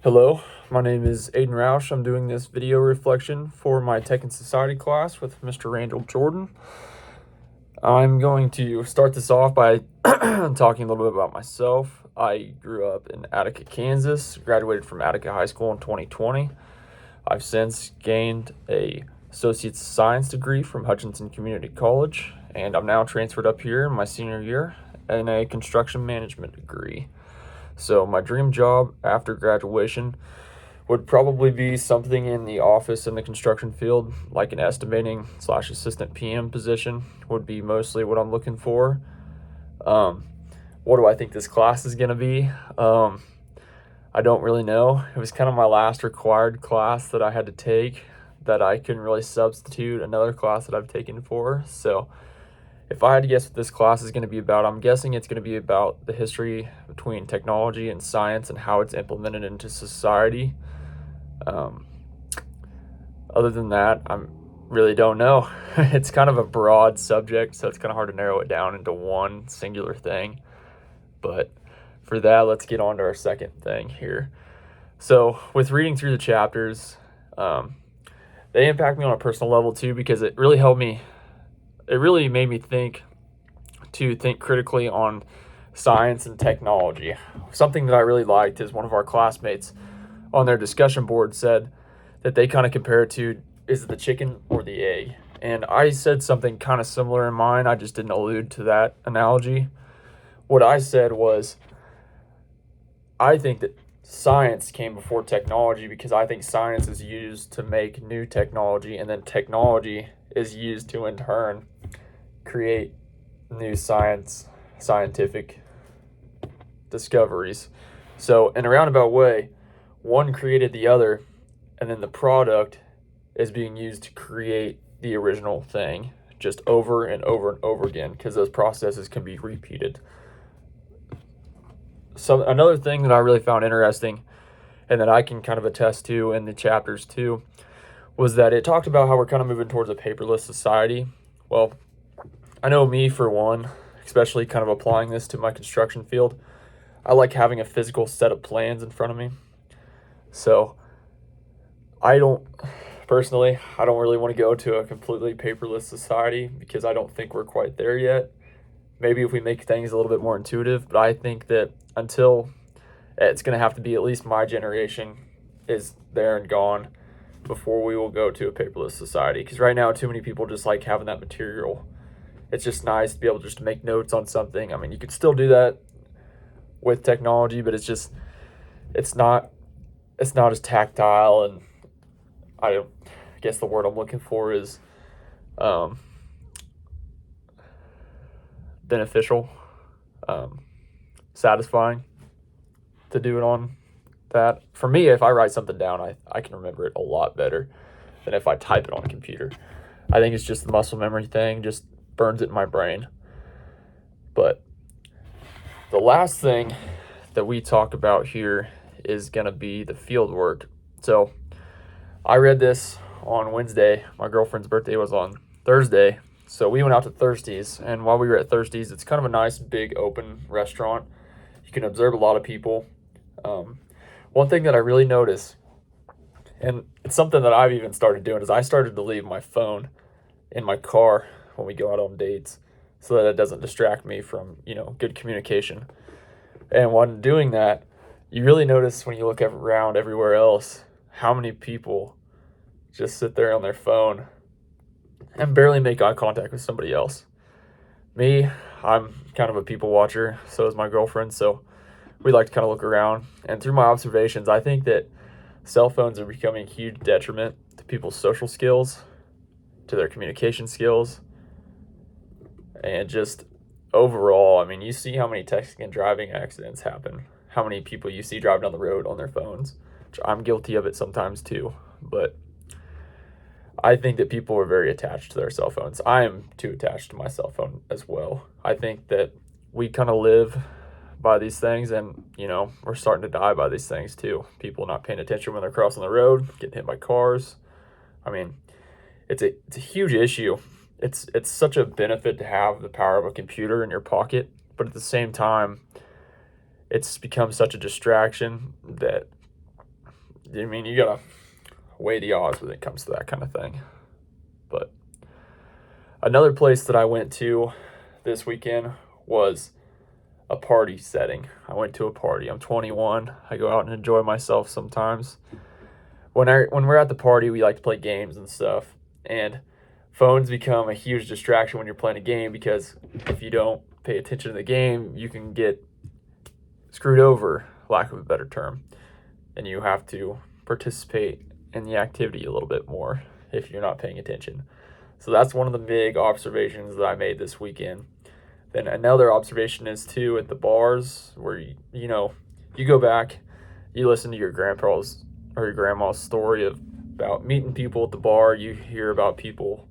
Hello, my name is Aiden Roush. I'm doing this video reflection for my Tech and Society class with Mr. Randall Jordan. I'm going to start this off by talking a little bit about myself. I grew up in Attica, Kansas, graduated from Attica High School in 2020. I've since gained a Associate's Science degree from Hutchinson Community College, and I'm now transferred up here in my senior year in a construction management degree. So my dream job after graduation would probably be something in the office in the construction field, like an estimating/assistant PM position would be mostly what I'm looking for. What do I think this class is going to be? I don't really know. It was kind of my last required class that I had to take that I couldn't really substitute another class that I've taken for. So if I had to guess what this class is going to be about, I'm guessing it's going to be about the history between technology and science and how it's implemented into society. Other than that, I really don't know. It's kind of a broad subject, so it's kind of hard to narrow it down into one singular thing. But for that, let's get on to our second thing here. So with reading through the chapters, they impact me on a personal level too, because it really helped me. It really made me think critically on science and technology. Something that I really liked is one of our classmates on their discussion board said that they kind of compare it to, is it the chicken or the egg? And I said something kind of similar in mine. I just didn't allude to that analogy. What I said was, I think that science came before technology because I think science is used to make new technology, and then technology is used to in turn create new scientific discoveries. So in a roundabout way, one created the other, and then the product is being used to create the original thing just over and over and over again, because those processes can be repeated. So another thing that I really found interesting and that I can kind of attest to in the chapters too was that it talked about how we're kind of moving towards a paperless society. Well, I know me for one, especially kind of applying this to my construction field, I like having a physical set of plans in front of me. So I don't really want to go to a completely paperless society because I don't think we're quite there yet. Maybe if we make things a little bit more intuitive, but I think that until it's going to have to be at least my generation is there and gone before we will go to a paperless society. Because right now, too many people just like having that material. It's just nice to be able just to make notes on something. I mean, you could still do that with technology, but it's not as tactile, and I guess the word I'm looking for is beneficial, satisfying to do it on that. For me, if I write something down, I can remember it a lot better than if I type it on a computer. I think it's just the muscle memory thing, just burns it in my brain. But the last thing that we talk about here is going to be the field work. So I read this on Wednesday. My girlfriend's birthday was on Thursday. So we went out to Thirsties, and while we were at Thirsties, it's kind of a nice, big, open restaurant. You can observe a lot of people. One thing that I really notice, and it's something that I've even started doing, is I started to leave my phone in my car when we go out on dates so that it doesn't distract me from, good communication. And when doing that, you really notice when you look around everywhere else how many people just sit there on their phone and barely make eye contact with somebody else. Me, I'm kind of a people watcher, so is my girlfriend, so we like to kind of look around. And through my observations, I think that cell phones are becoming a huge detriment to people's social skills, to their communication skills, and just overall. I mean, you see how many texting and driving accidents happen, how many people you see driving down the road on their phones, which I'm guilty of it sometimes too. But I think that people are very attached to their cell phones. I am too attached to my cell phone as well. I think that we kind of live by these things, and we're starting to die by these things too. People not paying attention when they're crossing the road, getting hit by cars. I mean, it's a huge issue. It's such a benefit to have the power of a computer in your pocket, but at the same time, it's become such a distraction that I mean, you gotta weigh the odds when it comes to that kind of thing. But another place that I went to this weekend was a party setting. I went to a party. I'm 21. I go out and enjoy myself sometimes. When we're at the party, we like to play games and stuff. And phones become a huge distraction when you're playing a game, because if you don't pay attention to the game, you can get screwed over, lack of a better term. And you have to participate in the activity a little bit more if you're not paying attention. So that's one of the big observations that I made this weekend. Then another observation is too, at the bars where you go back, you listen to your grandpa's or your grandma's story about meeting people at the bar. You hear about people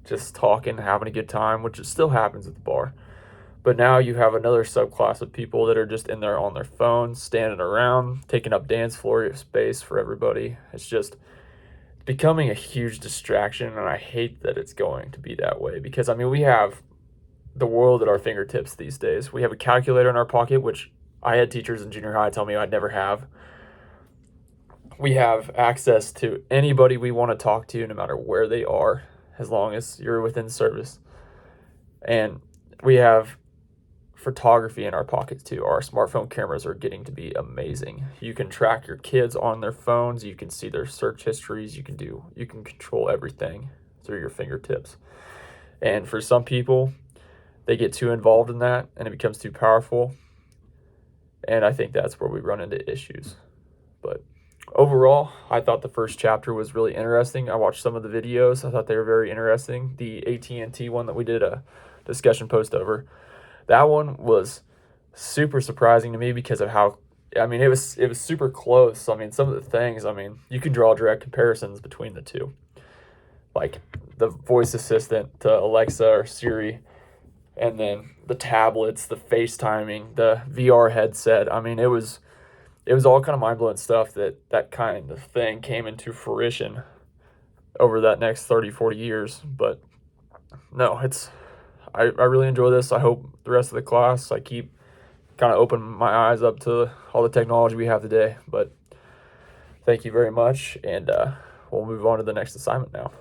just talking, having a good time, which still happens at the bar. But now you have another subclass of people that are just in there on their phones, standing around, taking up dance floor space for everybody. It's just becoming a huge distraction, and I hate that it's going to be that way, because I mean, we have the world at our fingertips these days. We have a calculator in our pocket, which I had teachers in junior high tell me I'd never have. We have access to anybody we want to talk to, no matter where they are, as long as you're within service. And we have photography in our pockets too. Our smartphone cameras are getting to be amazing. You can track your kids on their phones. You can see their search histories. You can control everything through your fingertips. And for some people, they get too involved in that and it becomes too powerful. And I think that's where we run into issues. But overall, I thought the first chapter was really interesting. I watched some of the videos. I thought they were very interesting. The AT&T one that we did a discussion post over, that one was super surprising to me because of how, I mean, it was super close. I mean, some of the things, I mean, you can draw direct comparisons between the two. Like the voice assistant to Alexa or Siri, and then the tablets, the FaceTiming, the VR headset. I mean, it was all kind of mind-blowing stuff that kind of thing came into fruition over that next 30, 40 years. But no, I really enjoy this. I hope the rest of the class, I keep kind of open my eyes up to all the technology we have today. But thank you very much, and we'll move on to the next assignment now.